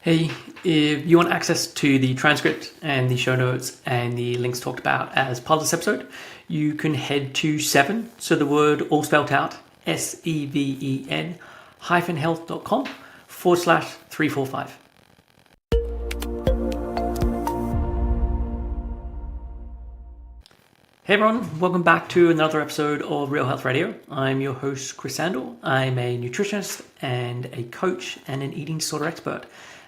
Hey, if you want access to the transcript and the show notes and the links talked about as part of this episode, you can head to Seven, so the word all spelled out, SEVEN -health.com/345. Hey everyone, welcome back to another episode of Real Health Radio. I'm your host, Chris Sandel. I'm a nutritionist and a coach and an eating disorder expert,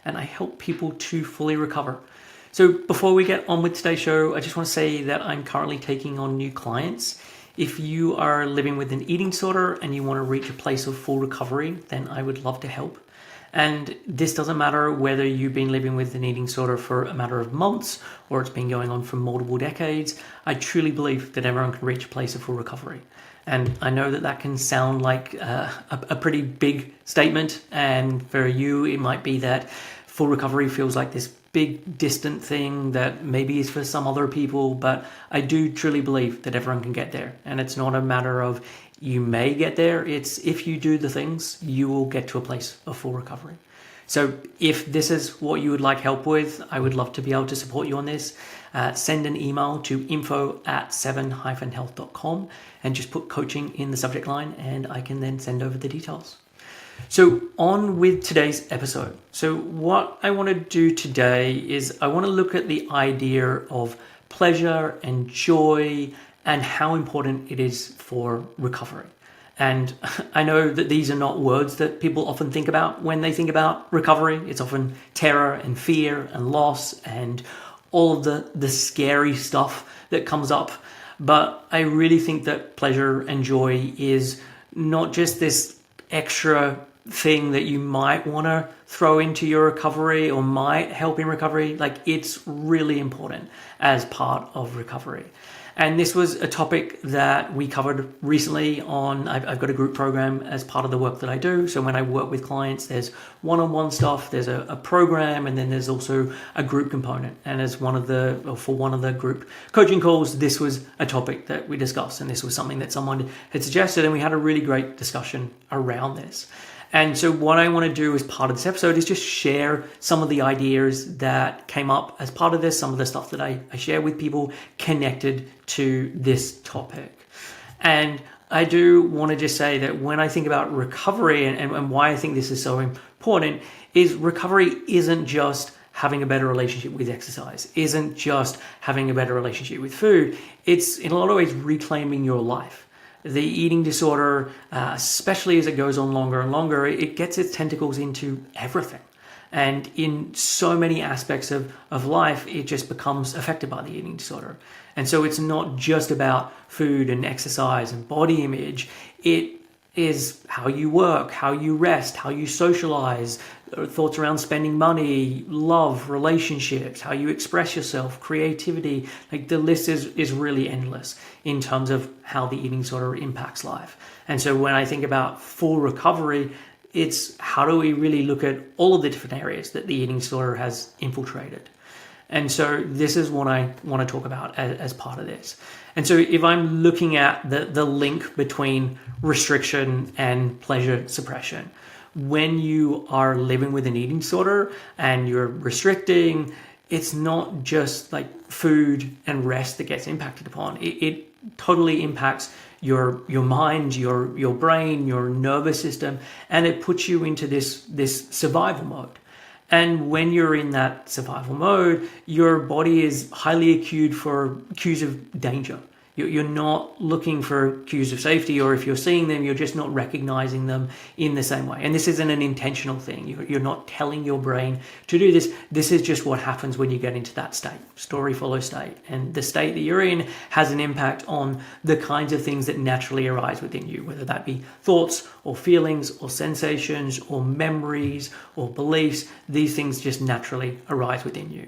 and I help people to fully recover. So before we get on with today's show, I just want to say that I'm currently taking on new clients. If you are living with an eating disorder and you want to reach a place of full recovery, then I would love to help. And this doesn't matter whether you've been living with an eating disorder for a matter of months or it's been going on for multiple decades. I truly believe that everyone can reach a place of full recovery. And I know that that can sound like a pretty big statement. And for you, it might be that full recovery feels like this big distant thing that maybe is for some other people. But I do truly believe that everyone can get there. And it's not a matter of you may get there. It's if you do the things, you will get to a place of full recovery. So if this is what you would like help with, I would love to be able to support you on this. Send an email to info@7-health.com and just put coaching in the subject line, and I can then send over the details. So on with today's episode. So what I want to do today is I want to look at the idea of pleasure and joy and how important it is for recovery. And I know that these are not words that people often think about when they think about recovery. It's often terror and fear and loss and all of the scary stuff that comes up. But I really think that pleasure and joy is not just this extra thing that you might want to throw into your recovery or might help in recovery. Like, it's really important as part of recovery. And this was a topic that we covered recently on, I've got a group program as part of the work that I do. So when I work with clients, there's one-on-one stuff, there's a program, and then there's also a group component. And as for one of the group coaching calls, this was a topic that we discussed. And this was something that someone had suggested, and we had a really great discussion around this. And so what I want to do as part of this episode is just share some of the ideas that came up as part of this, some of the stuff that I share with people connected to this topic. And I do want to just say that when I think about recovery and why I think this is so important is recovery isn't just having a better relationship with exercise, isn't just having a better relationship with food. It's in a lot of ways reclaiming your life. The eating disorder, especially as it goes on longer and longer, it gets its tentacles into everything. And in so many aspects of life, it just becomes affected by the eating disorder. And so it's not just about food and exercise and body image. It is how you work, how you rest, how you socialize, thoughts around spending money, love, relationships, how you express yourself, creativity. Like, the list is really endless in terms of how the eating disorder impacts life. And so when I think about full recovery, it's how do we really look at all of the different areas that the eating disorder has infiltrated. And so this is what I want to talk about as part of this. And so if I'm looking at the link between restriction and pleasure suppression, when you are living with an eating disorder and you're restricting, it's not just like food and rest that gets impacted upon. It totally impacts your mind, your brain, your nervous system, and it puts you into this survival mode. And when you're in that survival mode, your body is highly acute for cues of danger. You're not looking for cues of safety, or if you're seeing them, you're just not recognizing them in the same way. And this isn't an intentional thing. You're not telling your brain to do this. This is just what happens when you get into that state, story follows state. And the state that you're in has an impact on the kinds of things that naturally arise within you, whether that be thoughts or feelings or sensations or memories or beliefs. These things just naturally arise within you.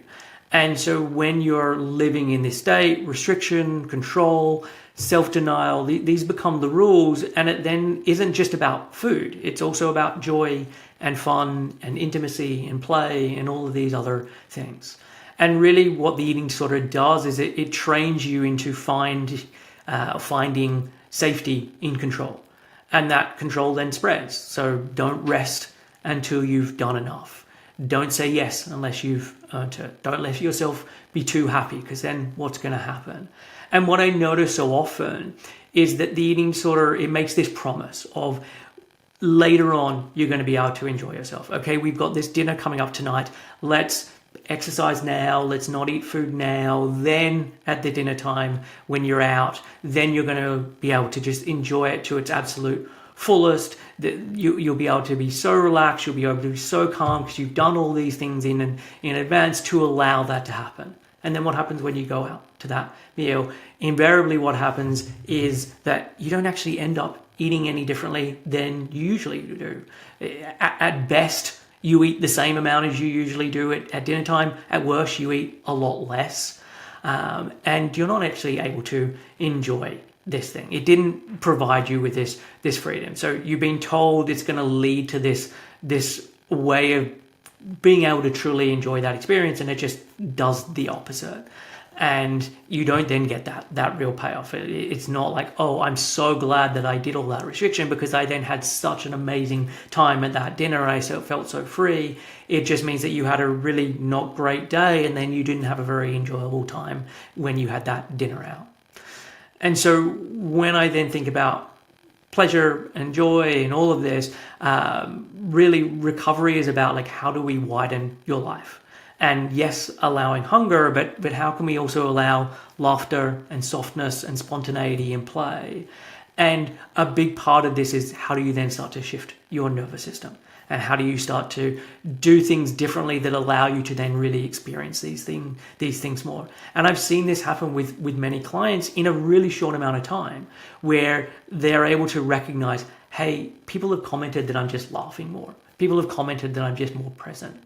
And so when you're living in this state, restriction, control, self-denial, these become the rules. And it then isn't just about food. It's also about joy and fun and intimacy and play and all of these other things. And really what the eating disorder does is it trains you into finding safety in control. And that control then spreads. So don't rest until you've done enough. Don't say yes unless you've earned it. Don't let yourself be too happy, because then what's going to happen? And what I notice so often is that the eating disorder, it makes this promise of later on, you're going to be able to enjoy yourself. Okay, we've got this dinner coming up tonight. Let's exercise now. Let's not eat food now. Then at the dinner time, when you're out, then you're going to be able to just enjoy it to its absolute fullest. You'll be able to be so relaxed. You'll be able to be so calm because you've done all these things in advance to allow that to happen. And then what happens when you go out to that meal? Invariably, what happens is that you don't actually end up eating any differently than you usually do. At best, you eat the same amount as you usually do at dinner time. At worst, you eat a lot less. And you're not actually able to enjoy this thing. It didn't provide you with this freedom. So you've been told it's going to lead to this way of being able to truly enjoy that experience, and it just does the opposite. And you don't then get that real payoff. It's not like, oh, I'm so glad that I did all that restriction because I then had such an amazing time at that dinner. I felt so free. It just means that you had a really not great day, and then you didn't have a very enjoyable time when you had that dinner out. And so when I then think about pleasure and joy and all of this, really recovery is about like, how do we widen your life? And yes, allowing hunger, but how can we also allow laughter and softness and spontaneity and play? And a big part of this is, how do you then start to shift your nervous system? And how do you start to do things differently that allow you to then really experience these things more? And I've seen this happen with many clients in a really short amount of time, where they're able to recognize, hey, people have commented that I'm just laughing more. People have commented that I'm just more present.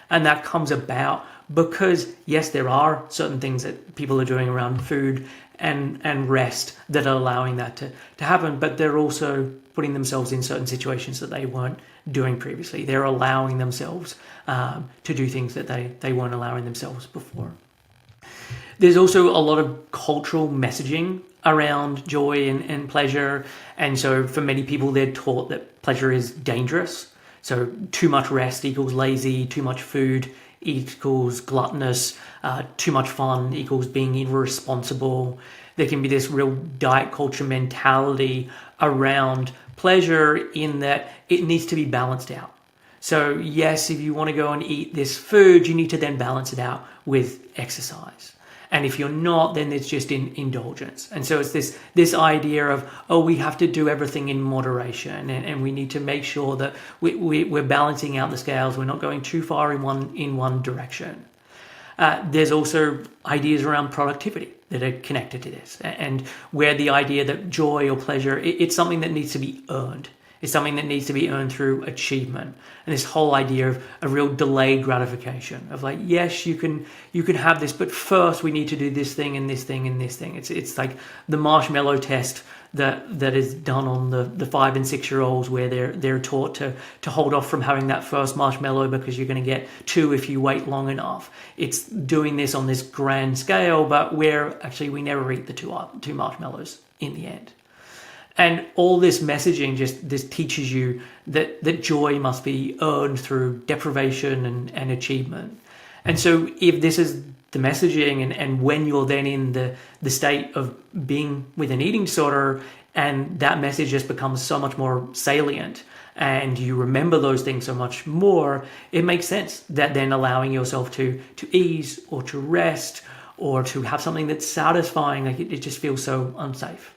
And that comes about because, yes, there are certain things that people are doing around food and rest that are allowing that to happen, but they're also putting themselves in certain situations that they weren't doing previously. They're allowing themselves to do things that they weren't allowing themselves before. There's also a lot of cultural messaging around joy and pleasure. And so for many people, they're taught that pleasure is dangerous. So too much rest equals lazy, too much food equals gluttonous, too much fun equals being irresponsible. There can be this real diet culture mentality around pleasure, in that it needs to be balanced out. So yes, if you want to go and eat this food, you need to then balance it out with exercise. And if you're not, then it's just indulgence. And so it's this idea of, oh, we have to do everything in moderation, and we need to make sure that we're balancing out the scales. We're not going too far in one direction. There's also ideas around productivity that are connected to this, and where the idea that joy or pleasure, it's something that needs to be earned. It's something that needs to be earned through achievement. And this whole idea of a real delayed gratification of like, yes, you can have this, but first we need to do this thing and this thing and this thing. It's like the marshmallow test that is done on the 5 and 6 year olds, where they're taught to hold off from having that first marshmallow because you're going to get 2 if you wait long enough. It's doing this on this grand scale, but where actually we never eat the two marshmallows in the end. And all this messaging this teaches you that joy must be earned through deprivation and achievement. And so if this is the messaging, and when you're then in the state of being with an eating disorder, and that message just becomes so much more salient, and you remember those things so much more, it makes sense that then allowing yourself to ease or to rest or to have something that's satisfying, like it just feels so unsafe.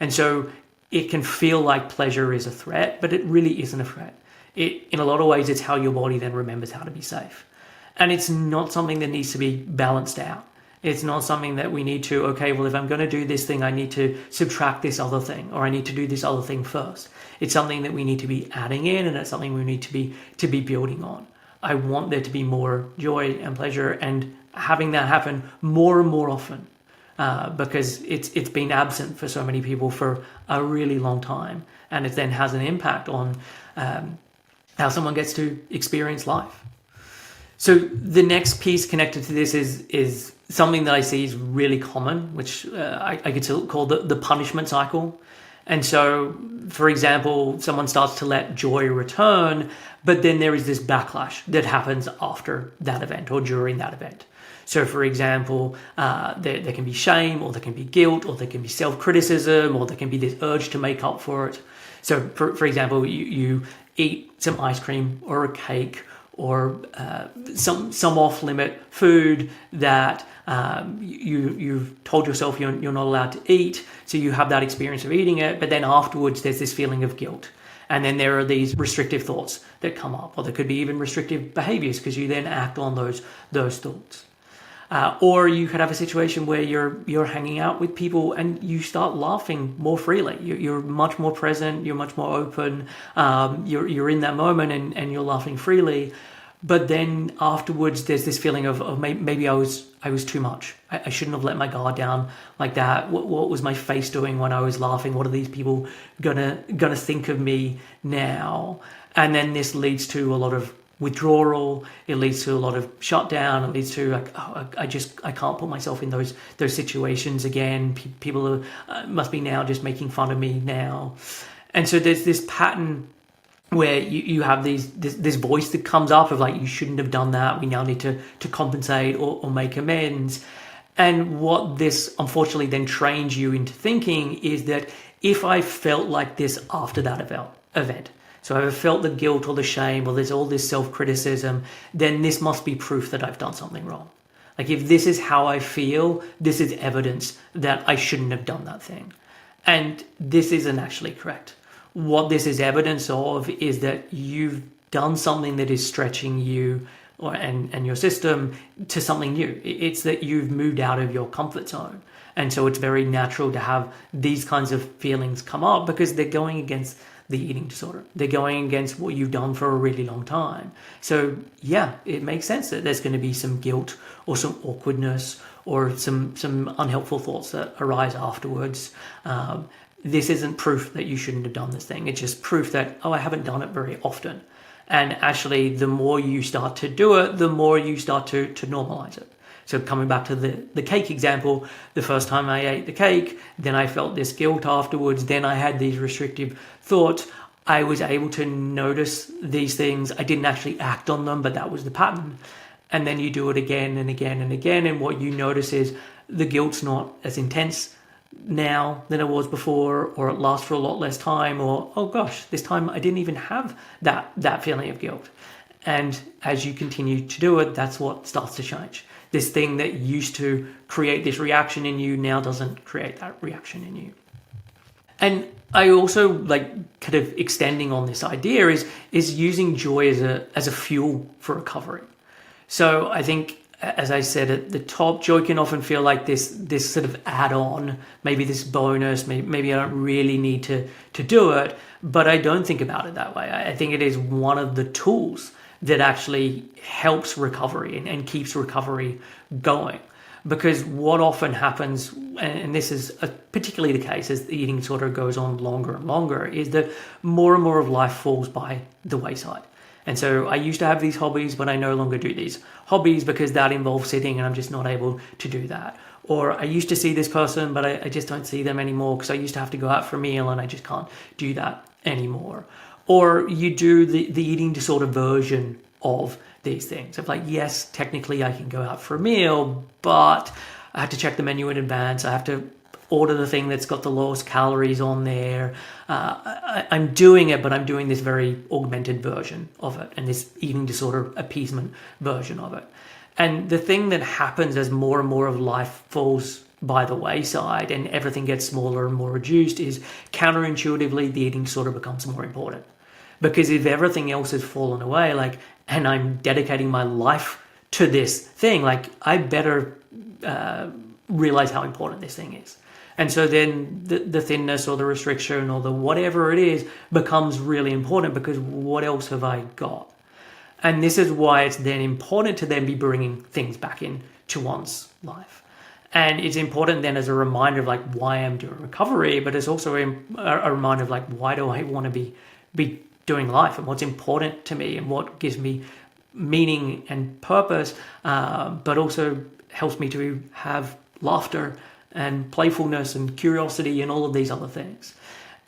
And so it can feel like pleasure is a threat, but it really isn't a threat. In a lot of ways, it's how your body then remembers how to be safe. And it's not something that needs to be balanced out. It's not something that we need to, okay, well, if I'm going to do this thing, I need to subtract this other thing, or I need to do this other thing first. It's something that we need to be adding in, and it's something we need to be building on. I want there to be more joy and pleasure, and having that happen more and more often. Because it's been absent for so many people for a really long time, and it then has an impact on how someone gets to experience life. So the next piece connected to this is something that I see is really common, which I could call the punishment cycle. And so, for example, someone starts to let joy return, but then there is this backlash that happens after that event or during that event. So, for example, there can be shame, or there can be guilt, or there can be self-criticism, or there can be this urge to make up for it. So, for example, you eat some ice cream or a cake or some off-limit food that you've told yourself you're not allowed to eat. So you have that experience of eating it, but then afterwards there's this feeling of guilt. And then there are these restrictive thoughts that come up, or there could be even restrictive behaviors because you then act on those thoughts. Or you could have a situation where you're hanging out with people and you start laughing more freely. You're much more present. You're much more open. You're in that moment and you're laughing freely. But then afterwards, there's this feeling of maybe I was too much. I shouldn't have let my guard down like that. What was my face doing when I was laughing? What are these people gonna think of me now? And then this leads to a lot of withdrawal. It leads to a lot of shutdown. It leads to like, oh, I can't put myself in those situations again. People must be now just making fun of me now. And so there's this pattern where you have this voice that comes up of like, you shouldn't have done that. We now need to compensate or make amends. And what this unfortunately then trains you into thinking is that if I felt like this after that event, so if I felt the guilt or the shame or there's all this self-criticism, then this must be proof that I've done something wrong. Like if this is how I feel, this is evidence that I shouldn't have done that thing. And this isn't actually correct. What this is evidence of is that you've done something that is stretching you and your system to something new. It's that you've moved out of your comfort zone. And so it's very natural to have these kinds of feelings come up because they're going against the eating disorder. They're going against what you've done for a really long time. So yeah, it makes sense that there's going to be some guilt or some awkwardness or some unhelpful thoughts that arise afterwards. This isn't proof that you shouldn't have done this thing. It's just proof that, I haven't done it very often. And actually, the more you start to do it, the more you start to normalize it. So coming back to the cake example, the first time I ate the cake, then I felt this guilt afterwards, then I had these restrictive thoughts. I was able to notice these things. I didn't actually act on them, but that was the pattern. And then you do it again and again and again, and what you notice is the guilt's not as intense now than it was before, or it lasts for a lot less time, or, oh gosh, this time I didn't even have that feeling of guilt. And as you continue to do it, that's what starts to change. This thing that used to create this reaction in you now doesn't create that reaction in you. And I also like kind of extending on this idea is using joy as a fuel for recovery. So I think, as I said at the top, joy can often feel like this sort of add-on, maybe this bonus, maybe I don't really need to do it, but I don't think about it that way. I think it is one of the tools that actually helps recovery and keeps recovery going. Because what often happens, and this is particularly the case as the eating disorder goes on longer and longer, is that more and more of life falls by the wayside. And so I used to have these hobbies, but I no longer do these hobbies because that involves sitting and I'm just not able to do that. Or I used to see this person, but I just don't see them anymore because I used to have to go out for a meal and I just can't do that anymore. Or you do the eating disorder version of these things. Of like, yes, technically I can go out for a meal, but I have to check the menu in advance. I have to order the thing that's got the lowest calories on there. I'm doing it, but I'm doing this very augmented version of it and this eating disorder appeasement version of it. And the thing that happens as more and more of life falls by the wayside and everything gets smaller and more reduced is counterintuitively the eating disorder becomes more important. Because if everything else has fallen away, like, and I'm dedicating my life to this thing, like, I better realize how important this thing is. And so then the thinness or the restriction or the whatever it is becomes really important because what else have I got? And this is why it's then important to then be bringing things back into one's life. And it's important then as a reminder of like why I'm doing recovery, but it's also a reminder of like, why do I want to be doing life and what's important to me and what gives me meaning and purpose, but also helps me to have laughter and playfulness and curiosity and all of these other things.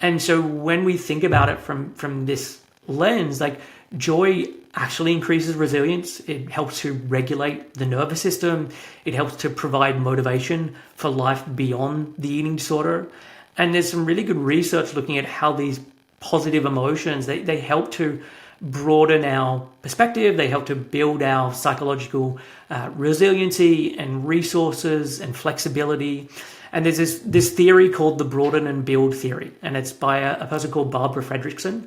And so when we think about it from this lens, like joy actually increases resilience. It helps to regulate the nervous system. It helps to provide motivation for life beyond the eating disorder. And there's some really good research looking at how these positive emotions, they help to broaden our perspective. They help to build our psychological resiliency and resources and flexibility. And there's this theory called the broaden and build theory, and it's by a person called Barbara Fredrickson.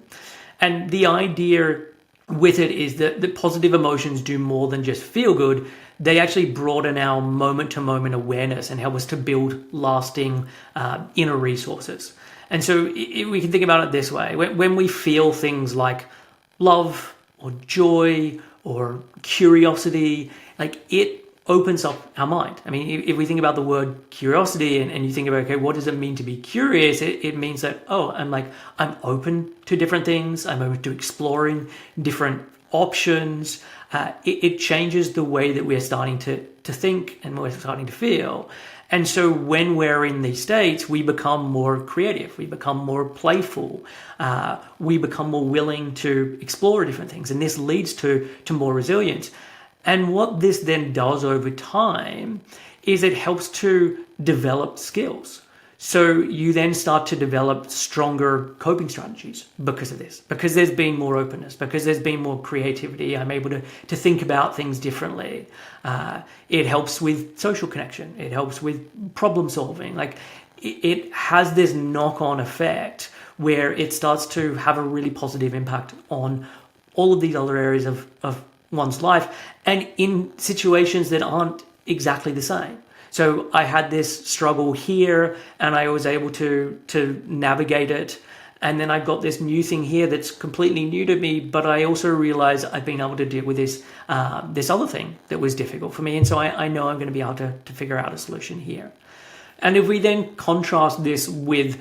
And the idea with it is that the positive emotions do more than just feel good. They actually broaden our moment-to-moment awareness and help us to build lasting inner resources. And so we can think about it this way. When we feel things like love or joy or curiosity, like it opens up our mind. I mean, if we think about the word curiosity and you think about, okay, what does it mean to be curious? It means that, I'm open to different things. I'm open to exploring different options. It changes the way that we're starting to think and we're starting to feel. And so when we're in these states, we become more creative, we become more playful, we become more willing to explore different things. And this leads to more resilience. And what this then does over time is it helps to develop skills. So you then start to develop stronger coping strategies because of this, because there's been more openness, because there's been more creativity. I'm able to think about things differently. It helps with social connection. It helps with problem solving. Like it has this knock-on effect where it starts to have a really positive impact on all of these other areas of one's life and in situations that aren't exactly the same. So I had this struggle here and I was able to navigate it. And then I've got this new thing here that's completely new to me, but I also realized I've been able to deal with this other thing that was difficult for me. And so I know I'm going to be able to figure out a solution here. And if we then contrast this with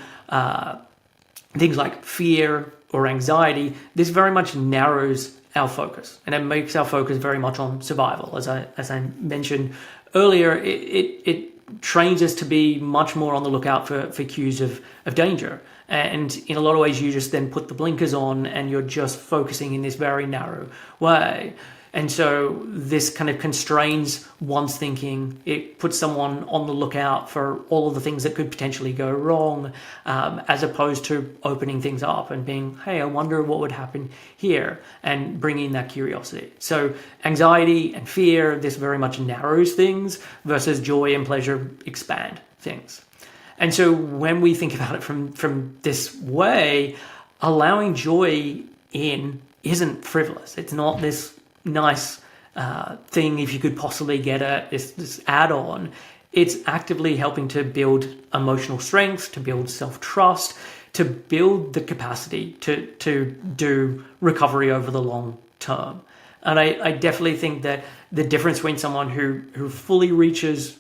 things like fear or anxiety, this very much narrows our focus, and it makes our focus very much on survival. As I mentioned earlier, it trains us to be much more on the lookout for cues of danger. And in a lot of ways, you just then put the blinkers on and you're just focusing in this very narrow way. And so this kind of constrains one's thinking. It puts someone on the lookout for all of the things that could potentially go wrong, as opposed to opening things up and being, hey, I wonder what would happen here, and bringing that curiosity. So anxiety and fear, this very much narrows things, versus joy and pleasure expand things. And so when we think about it from this way, allowing joy in isn't frivolous. It's not this nice thing if you could possibly get it, this add-on. It's actively helping to build emotional strength, to build self-trust, to build the capacity to do recovery over the long term. And I definitely think that the difference between someone who fully reaches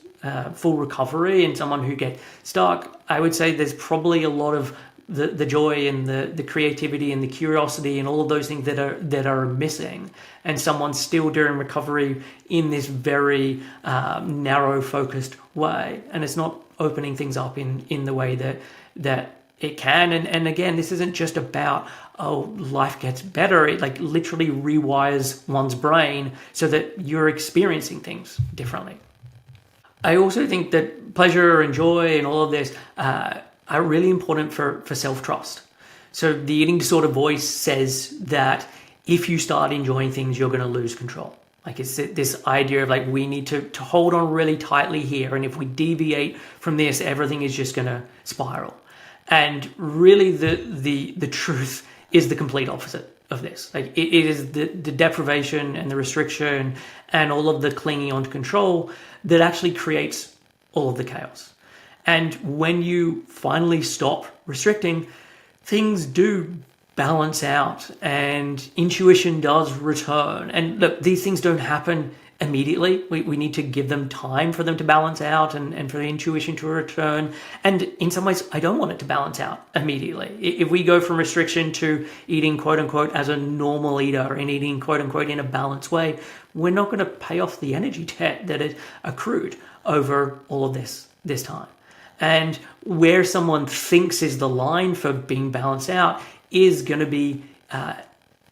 full recovery and someone who gets stuck, I would say there's probably a lot of the joy and the creativity and the curiosity and all of those things that are missing, and someone's still doing recovery in this very narrow focused way, and it's not opening things up in the way that it can. And again, this isn't just about life gets better. It like literally rewires one's brain so that you're experiencing things differently. I also think that pleasure and joy and all of this are really important for self-trust. So the eating disorder voice says that if you start enjoying things, you're going to lose control. Like it's this idea of like, we need to hold on really tightly here. And if we deviate from this, everything is just going to spiral. And really the truth is the complete opposite of this. Like it is the deprivation and the restriction and all of the clinging on to control that actually creates all of the chaos. And when you finally stop restricting, things do balance out and intuition does return. And look, these things don't happen immediately. We need to give them time for them to balance out and for the intuition to return. And in some ways, I don't want it to balance out immediately. If we go from restriction to eating, quote unquote, as a normal eater and eating, quote unquote, in a balanced way, we're not going to pay off the energy debt that is accrued over all of this time. And where someone thinks is the line for being balanced out is going to be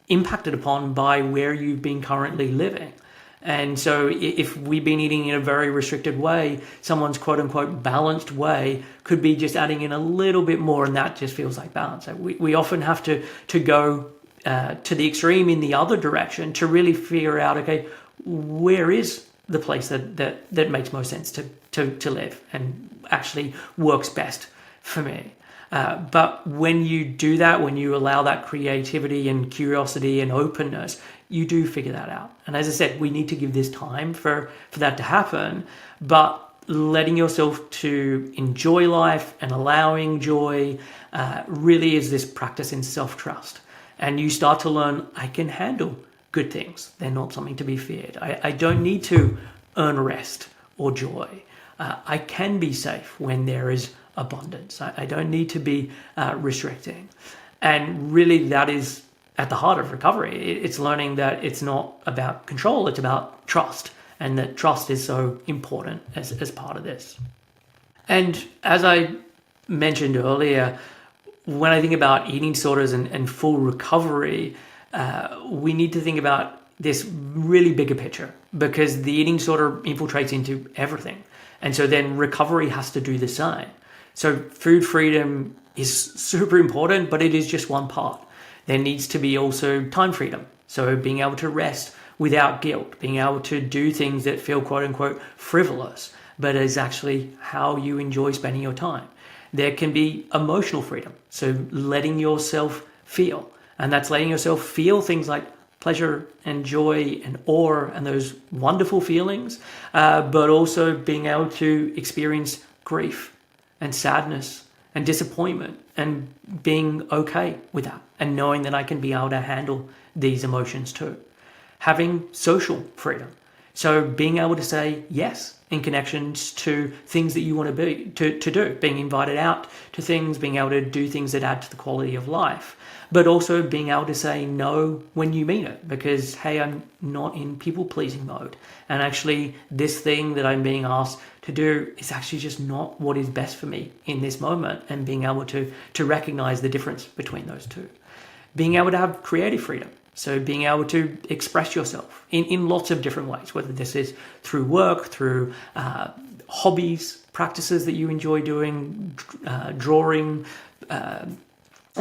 impacted upon by where you've been currently living. And so if we've been eating in a very restricted way, someone's quote unquote balanced way could be just adding in a little bit more, and that just feels like balance. We often have to go to the extreme in the other direction to really figure out, okay, where is the place that makes most sense to live and actually works best for me. But when you do that, when you allow that creativity and curiosity and openness, you do figure that out. And as I said, we need to give this time for that to happen. But letting yourself to enjoy life and allowing joy really is this practice in self-trust. And you start to learn, I can handle good things. They're not something to be feared. I don't need to earn rest or joy. I can be safe when there is abundance. I don't need to be restricting. And really that is at the heart of recovery. It's learning that it's not about control, it's about trust. And that trust is so important as part of this. And as I mentioned earlier, when I think about eating disorders and full recovery, we need to think about this really bigger picture, because the eating disorder infiltrates into everything. And so then recovery has to do the same. So food freedom is super important, but it is just one part. There needs to be also time freedom. So being able to rest without guilt, being able to do things that feel quote unquote frivolous, but is actually how you enjoy spending your time. There can be emotional freedom. So letting yourself feel, and that's letting yourself feel things like pleasure and joy and awe and those wonderful feelings, but also being able to experience grief and sadness and disappointment and being okay with that and knowing that I can be able to handle these emotions too. Having social freedom. So being able to say yes in connections to things that you want to do, being invited out to things, being able to do things that add to the quality of life, but also being able to say no when you mean it, because, hey, I'm not in people-pleasing mode. And actually this thing that I'm being asked to do is actually just not what is best for me in this moment, and being able to recognize the difference between those two. Being able to have creative freedom. So being able to express yourself in lots of different ways, whether this is through work, through hobbies, practices that you enjoy doing, drawing,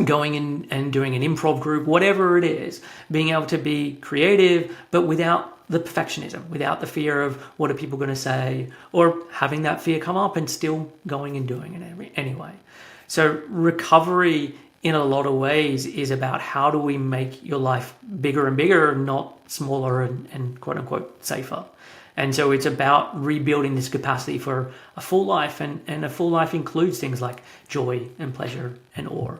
going in and doing an improv group, whatever it is, being able to be creative, but without the perfectionism, without the fear of what are people going to say, or having that fear come up and still going and doing it anyway. So recovery in a lot of ways is about how do we make your life bigger and bigger, not smaller and quote unquote safer. And so it's about rebuilding this capacity for a full life, and a full life includes things like joy and pleasure and awe.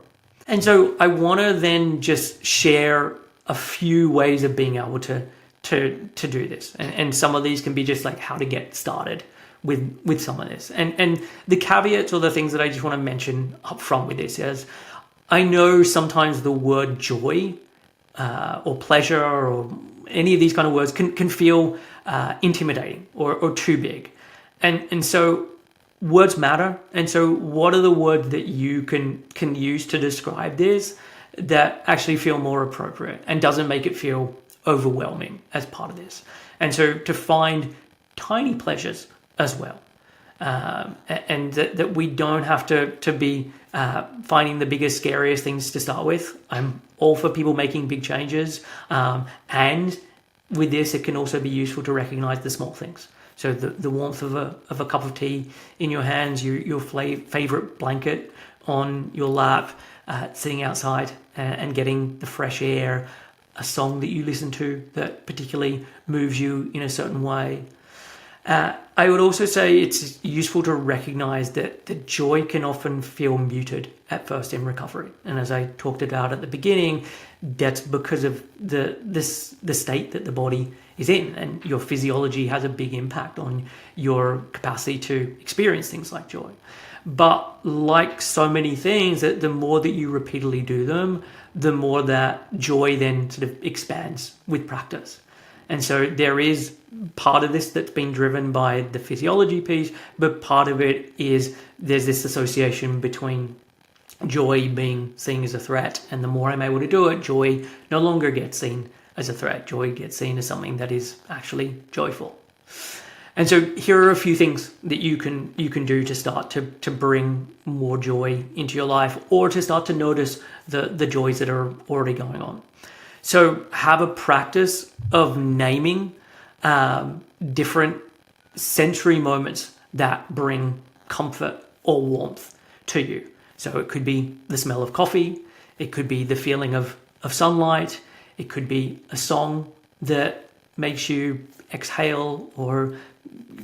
And so I want to then just share a few ways of being able to do this. And some of these can be just like how to get started with some of this. And the caveats or the things that I just want to mention up front with this is, I know sometimes the word joy or pleasure or any of these kind of words can feel intimidating or too big. And so words matter. And so what are the words that you can use to describe this that actually feel more appropriate and doesn't make it feel overwhelming as part of this? And so to find tiny pleasures as well. And that we don't have to be finding the biggest, scariest things to start with. I'm all for people making big changes. And with this, it can also be useful to recognize the small things. So the warmth of a cup of tea in your hands, your favorite blanket on your lap, sitting outside and getting the fresh air, a song that you listen to that particularly moves you in a certain way. I would also say it's useful to recognize that the joy can often feel muted at first in recovery. And as I talked about at the beginning, that's because of the state that the body is in, and your physiology has a big impact on your capacity to experience things like joy. But like so many things, that the more that you repeatedly do them, the more that joy then sort of expands with practice. And so there is part of this that's been driven by the physiology piece, but part of it is there's this association between joy being seen as a threat, and the more I'm able to do it, joy no longer gets seen as a threat. Joy gets seen as something that is actually joyful. And so here are a few things that you can do to start to bring more joy into your life, or to start to notice the joys that are already going on. So have a practice of naming different sensory moments that bring comfort or warmth to you. So it could be the smell of coffee, it could be the feeling of sunlight, it could be a song that makes you exhale or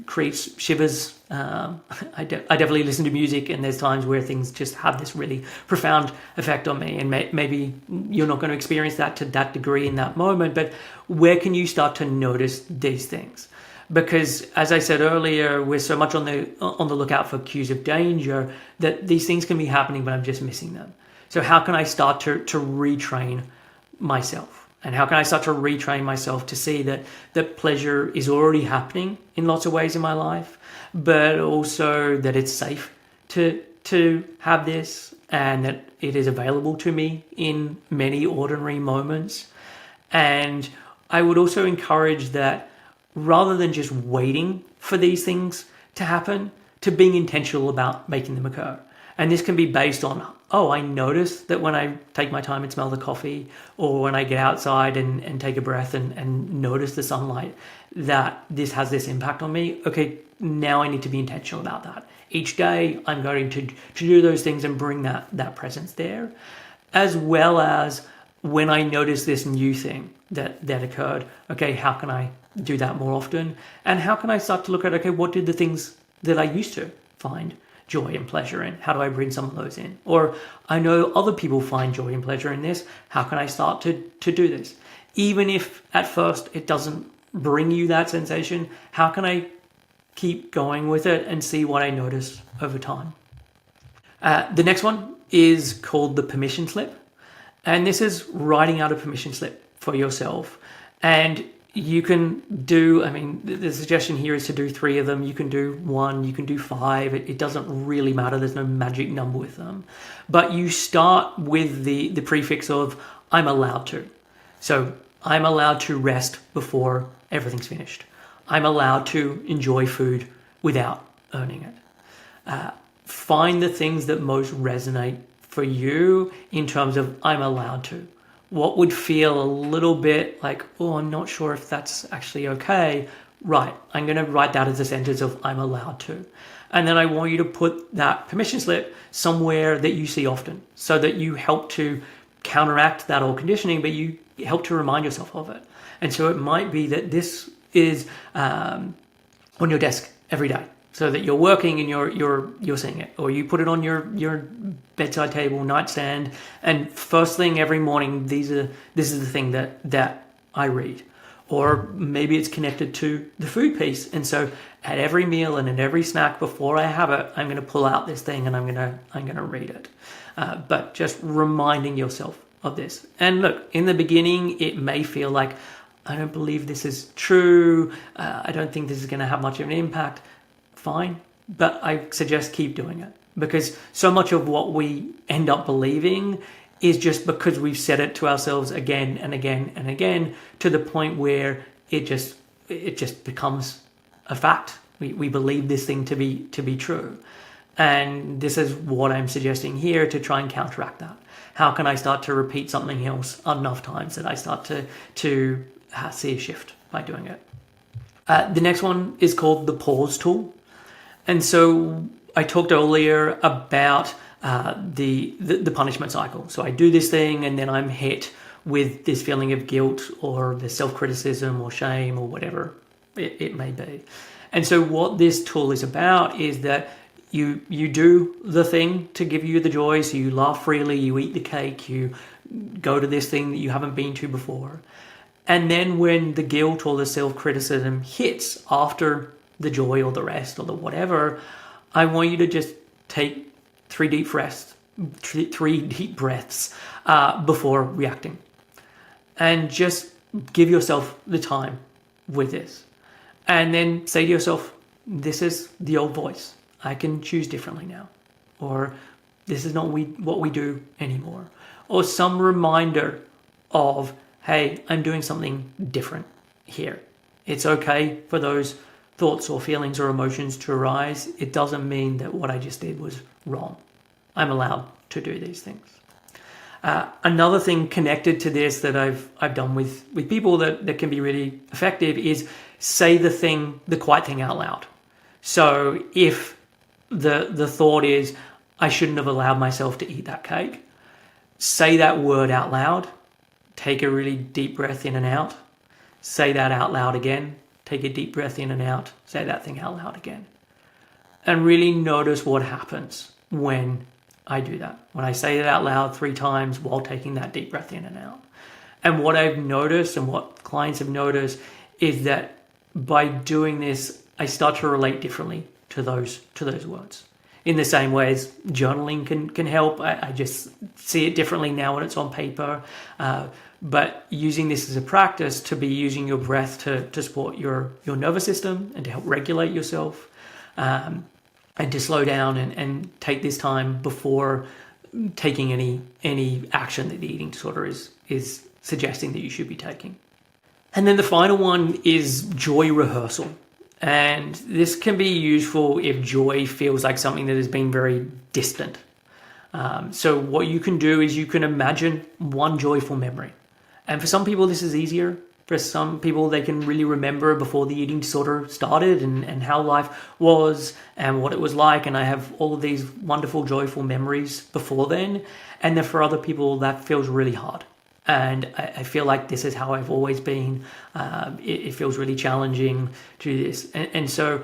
creates shivers. I definitely listen to music, and there's times where things just have this really profound effect on me, and maybe you're not going to experience that to that degree in that moment, but where can you start to notice these things? Because as I said earlier, we're so much on the lookout for cues of danger that these things can be happening, but I'm just missing them. So how can I start to retrain myself? And how can I start to retrain myself to see that pleasure is already happening in lots of ways in my life, but also that it's safe to have this, and that it is available to me in many ordinary moments. And I would also encourage that rather than just waiting for these things to happen, to being intentional about making them occur. And this can be based on, I notice that when I take my time and smell the coffee, or when I get outside and take a breath and notice the sunlight, that this has this impact on me. Okay, now I need to be intentional about that. Each day I'm going to do those things and bring that presence there. As well as when I notice this new thing that occurred, okay, how can I do that more often? And how can I start to look at, okay, what did the things that I used to find joy and pleasure in? How do I bring some of those in? Or I know other people find joy and pleasure in this. How can I start to do this? Even if at first it doesn't bring you that sensation, how can I keep going with it and see what I notice over time? The next one is called the permission slip. And this is writing out a permission slip for yourself. And you can do, the suggestion here is to do 3 of them. You can do 1, you can do 5. It doesn't really matter. There's no magic number with them. But you start with the prefix of I'm allowed to. So I'm allowed to rest before everything's finished. I'm allowed to enjoy food without earning it. Find the things that most resonate for you in terms of I'm allowed to. What would feel a little bit like, I'm not sure if that's actually okay. Right, I'm going to write that as a sentence of I'm allowed to. And then I want you to put that permission slip somewhere that you see often, so that you help to counteract that old conditioning, but you help to remind yourself of it. And so it might be that this is on your desk every day, so that you're working and you're seeing it, or you put it on your bedside table, nightstand, and first thing every morning, this is the thing that I read. Or maybe it's connected to the food piece, and so at every meal and at every snack before I have it, I'm going to pull out this thing and I'm going to read it. But just reminding yourself of this. And look, in the beginning, it may feel like I don't believe this is true. I don't think this is going to have much of an impact. Fine, but I suggest keep doing it, because so much of what we end up believing is just because we've said it to ourselves again and again and again, to the point where it just becomes a fact. We believe this thing to be true. And this is what I'm suggesting here to try and counteract that. How can I start to repeat something else enough times that I start to see a shift by doing it? The next one is called the pause tool. And so I talked earlier about the punishment cycle. So I do this thing and then I'm hit with this feeling of guilt or the self-criticism or shame or whatever it may be. And so what this tool is about is that you do the thing to give you the joy. So you laugh freely, you eat the cake, you go to this thing that you haven't been to before. And then when the guilt or the self-criticism hits after the joy or the rest or the whatever, I want you to just take 3 deep breaths before reacting. And just give yourself the time with this. And then say to yourself, this is the old voice. I can choose differently now. Or this is not what we do anymore. Or some reminder of, hey, I'm doing something different here. It's okay for those thoughts or feelings or emotions to arise. It doesn't mean that what I just did was wrong. I'm allowed to do these things. Another thing connected to this that I've done with people that can be really effective is say the quiet thing out loud. So if the thought is, I shouldn't have allowed myself to eat that cake, say that word out loud. Take a really deep breath in and out. Say that out loud again. Take a deep breath in and out. Say that thing out loud again. And really notice what happens when I do that. When I say it out loud 3 times while taking that deep breath in and out. And what I've noticed and what clients have noticed is that by doing this, I start to relate differently to those words. In the same way as journaling can help. I just see it differently now when it's on paper. But using this as a practice to be using your breath to support your nervous system and to help regulate yourself and to slow down and take this time before taking any action that the eating disorder is suggesting that you should be taking. And then the final one is joy rehearsal. And this can be useful if joy feels like something that has been very distant. So what you can do is you can imagine one joyful memory. And for some people, this is easier. For some people, they can really remember before the eating disorder started and how life was and what it was like. And I have all of these wonderful, joyful memories before then. And then for other people, that feels really hard. And I feel like this is how I've always been. It feels really challenging to do this. And so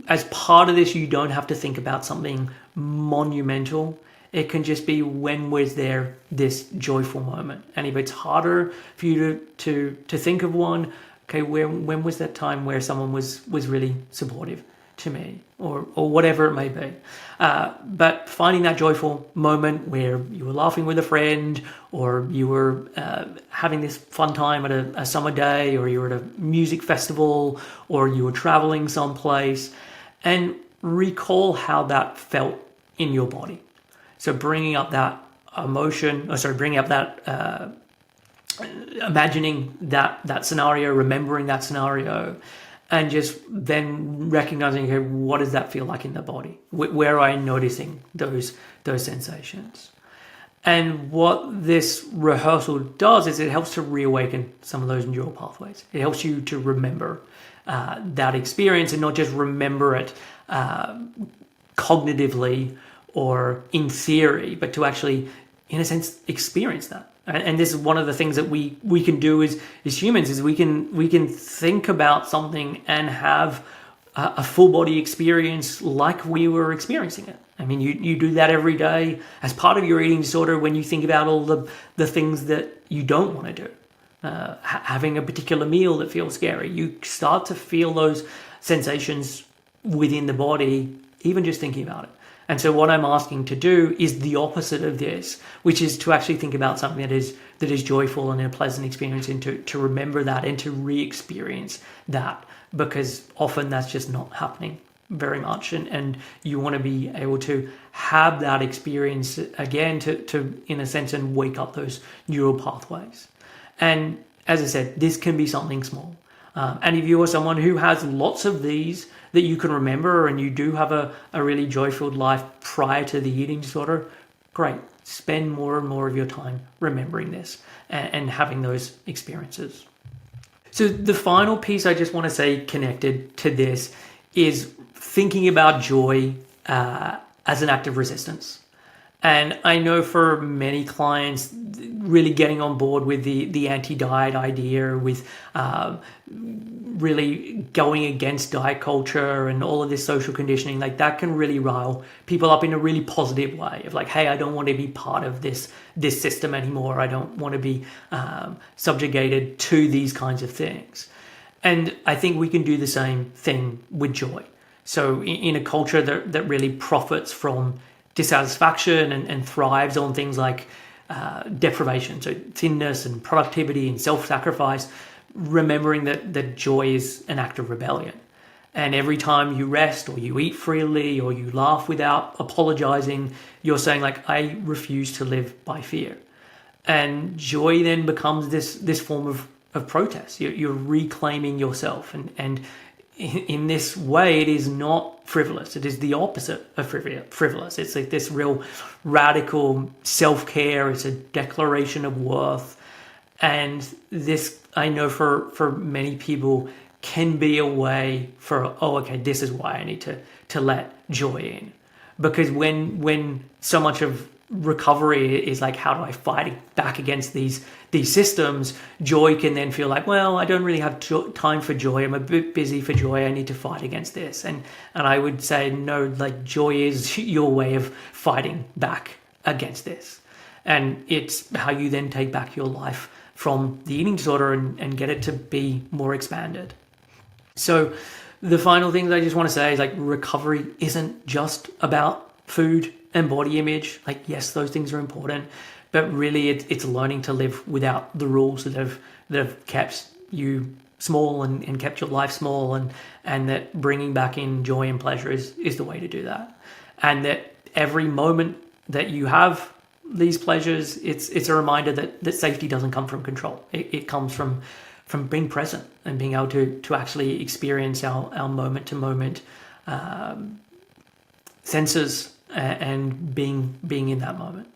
as part of this, you don't have to think about something monumental. It can just be, when was there this joyful moment? And if it's harder for you to think of one, okay, when was that time where someone was really supportive to me, or whatever it may be. But finding that joyful moment where you were laughing with a friend, or you were having this fun time at a summer day, or you were at a music festival, or you were traveling someplace, and recall how that felt in your body. So bringing up that imagining that scenario, remembering that scenario, and just then recognizing, okay, what does that feel like in the body? Where am I noticing those sensations? And what this rehearsal does is it helps to reawaken some of those neural pathways. It helps you to remember that experience, and not just remember it cognitively or in theory, but to actually, in a sense, experience that. And this is one of the things that we can do as humans, is we can think about something and have a full body experience like we were experiencing it. I mean, you do that every day as part of your eating disorder when you think about all the things that you don't want to do. Having a particular meal that feels scary. You start to feel those sensations within the body, even just thinking about it. And so what I'm asking to do is the opposite of this, which is to actually think about something that is joyful and a pleasant experience, and to remember that and to re-experience that, because often that's just not happening very much. And you want to be able to have that experience again to in a sense, and wake up those neural pathways. And as I said, this can be something small. And if you are someone who has lots of these that you can remember, and you do have a really joy-filled life prior to the eating disorder, great. Spend more and more of your time remembering this and having those experiences. So the final piece I just want to say connected to this is thinking about joy as an act of resistance. And I know for many clients, really getting on board with the anti-diet idea, with really going against diet culture and all of this social conditioning, like that can really rile people up in a really positive way of like, hey, I don't want to be part of this system anymore. I don't want to be subjugated to these kinds of things. And I think we can do the same thing with joy. So in a culture that really profits from dissatisfaction and thrives on things like deprivation, so thinness and productivity and self-sacrifice, remembering that joy is an act of rebellion. And every time you rest or you eat freely or you laugh without apologizing, you're saying like, I refuse to live by fear. And joy then becomes this form of protest. You're reclaiming yourself. And in this way, it is not frivolous. It is the opposite of frivolous. It's like this real radical self-care. It's a declaration of worth. And this, I know for many people, can be a way for, oh, okay, this is why I need to let joy in. Because when so much of recovery is like, how do I fight back against these systems, joy can then feel like, well, I don't really have time for joy. I'm a bit busy for joy. I need to fight against this. And I would say, no, like joy is your way of fighting back against this. And it's how you then take back your life from the eating disorder and get it to be more expanded. So the final thing that I just want to say is like recovery isn't just about food and body image. Like, yes, those things are important, but really it's learning to live without the rules that have kept you small and kept your life small, and that bringing back in joy and pleasure is the way to do that. And that every moment that you have these pleasures, it's a reminder that safety doesn't come from control. It comes from being present and being able to actually experience our moment to moment senses and being in that moment.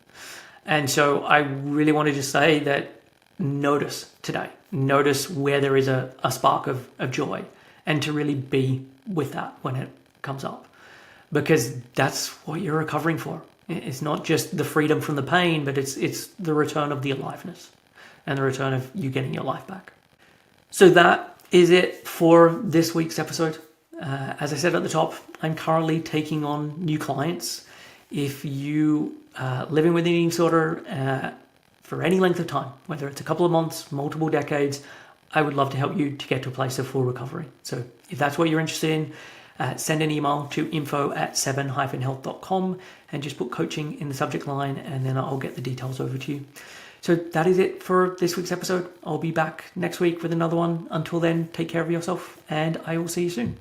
And so I really want to just say that notice today. Notice where there is a spark of joy, and to really be with that when it comes up. Because that's what you're recovering for. It's not just the freedom from the pain, but it's the return of the aliveness and the return of you getting your life back. So that is it for this week's episode. As I said at the top, I'm currently taking on new clients. If you are living with an eating disorder for any length of time, whether it's a couple of months, multiple decades, I would love to help you to get to a place of full recovery. So if that's what you're interested in, send an email to info@7-health.com and just put coaching in the subject line, and then I'll get the details over to you. So that is it for this week's episode. I'll be back next week with another one. Until then, take care of yourself, and I will see you soon.